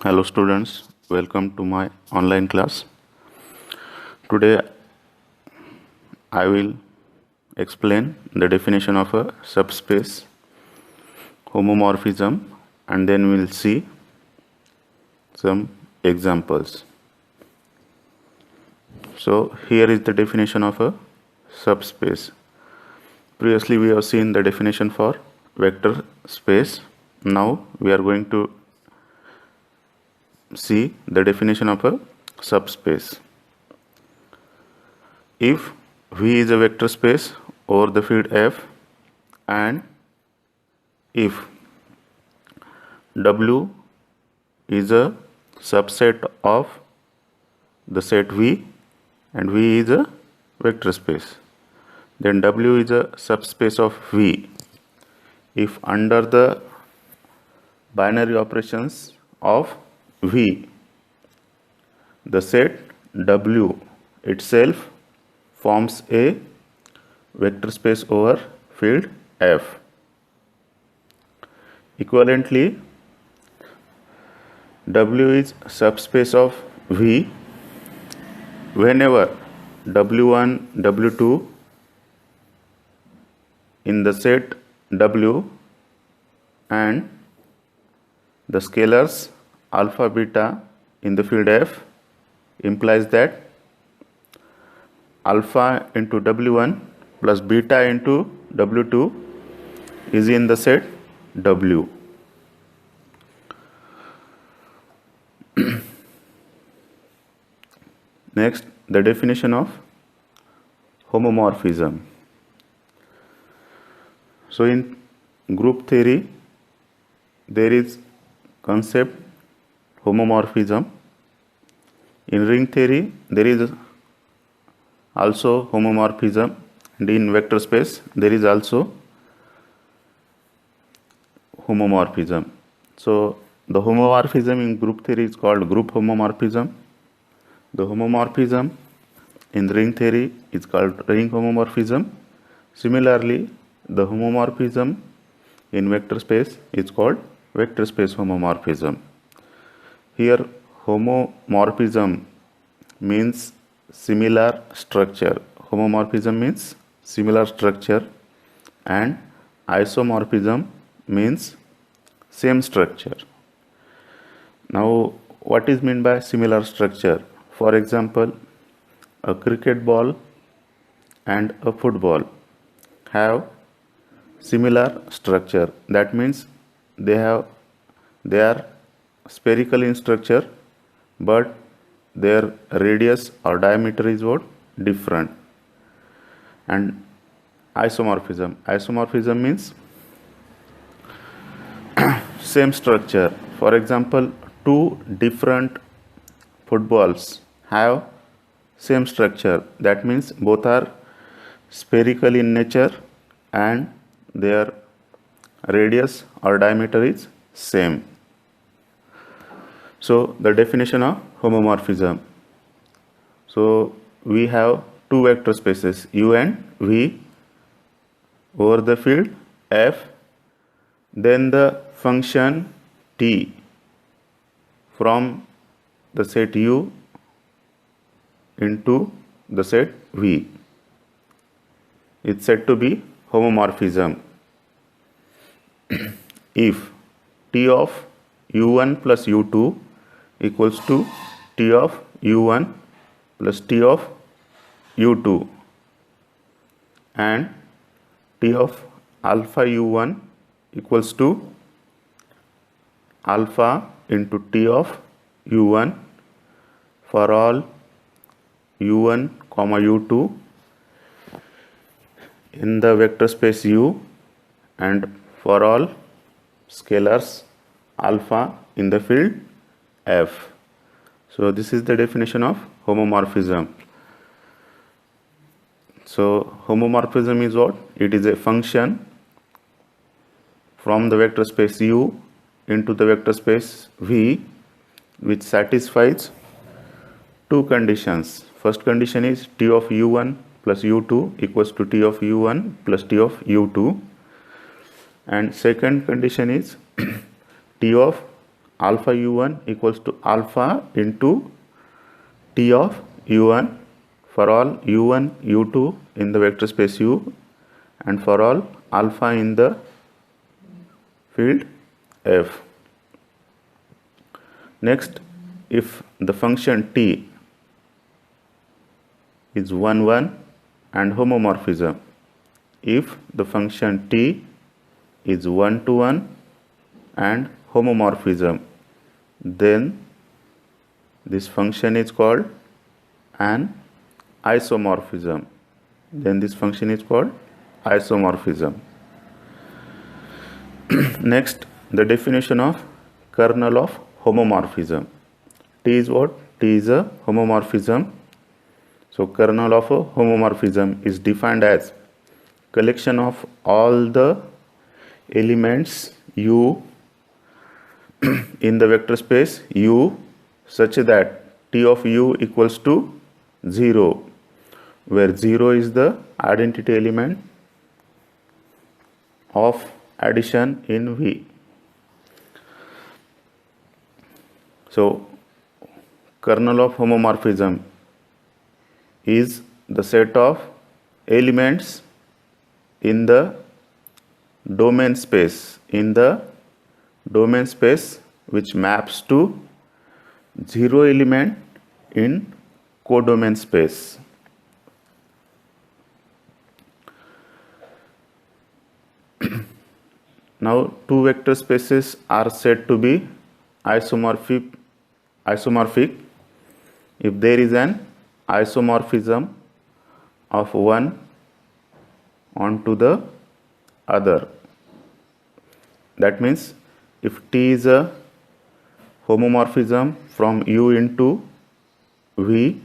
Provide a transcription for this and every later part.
Hello students, welcome to my online class. Today I will explain the definition of a subspace, homomorphism, and then we will see some examples. So here is the definition of a subspace. Previously we have seen the definition for vector space. Now we are going to see the definition of a subspace. If V is a vector space over the field F and if W is a subset of the set V and V is a vector space, then W is a subspace of V if under the binary operations of V, the set W itself forms a vector space over field F. Equivalently, W is subspace of V whenever W1, W2 in the set W and the scalars alpha beta in the field F implies that alpha into W1 plus beta into W2 is in the set W. Next, the definition of homomorphism. So in group theory there is concept homomorphism. In ring theory there is also homomorphism, and in vector space there is also homomorphism. So the homomorphism in group theory is called group homomorphism. The homomorphism in ring theory is called ring homomorphism. Similarly, the homomorphism in vector space is called vector space homomorphism. Here homomorphism means similar structure. Homomorphism means similar structure and isomorphism means same structure. Now what is meant by similar structure? For example, a cricket ball and a football have similar structure. That means they are spherical in structure, but their radius or diameter is what? Different. And isomorphism means same structure. For example, two different footballs have same structure. That means both are spherical in nature and their radius or diameter is same. So the definition of homomorphism. So we have two vector spaces U and V over the field F, then the function T from the set U into the set V. It's said to be homomorphism if T of U1 plus U2 equals to T of U1 plus T of U2 and T of alpha U1 equals to alpha into T of U1 for all U1 comma U2 in the vector space U and for all scalars alpha in the field F. So this is the definition of homomorphism. So homomorphism is what? It is a function from the vector space U into the vector space V which satisfies two conditions. First condition is T of U1 plus U2 equals to T of U1 plus T of U2, and second condition is T of alpha u1 equals to alpha into t of u1 for all u1 u2 in the vector space u and for all alpha in the field f. Next, if the function t is 1 1 and homomorphism, if the function t is 1 to 1 and homomorphism, then this function is called an isomorphism. Then this function is called isomorphism. Next, the definition of kernel of homomorphism. T is what? T is a homomorphism. So kernel of a homomorphism is defined as collection of all the elements u in the vector space u such that t of u equals to 0, where 0 is the identity element of addition in V. So kernel of homomorphism is the set of elements in the domain space, which maps to 0 element in codomain space. Now two vector spaces are said to be isomorphic if there is an isomorphism of one onto the other. That means if T is a homomorphism from U into V,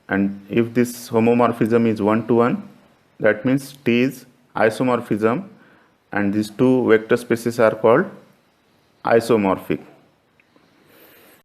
and if this homomorphism is 1 to 1, that means T is isomorphism and these two vector spaces are called isomorphic.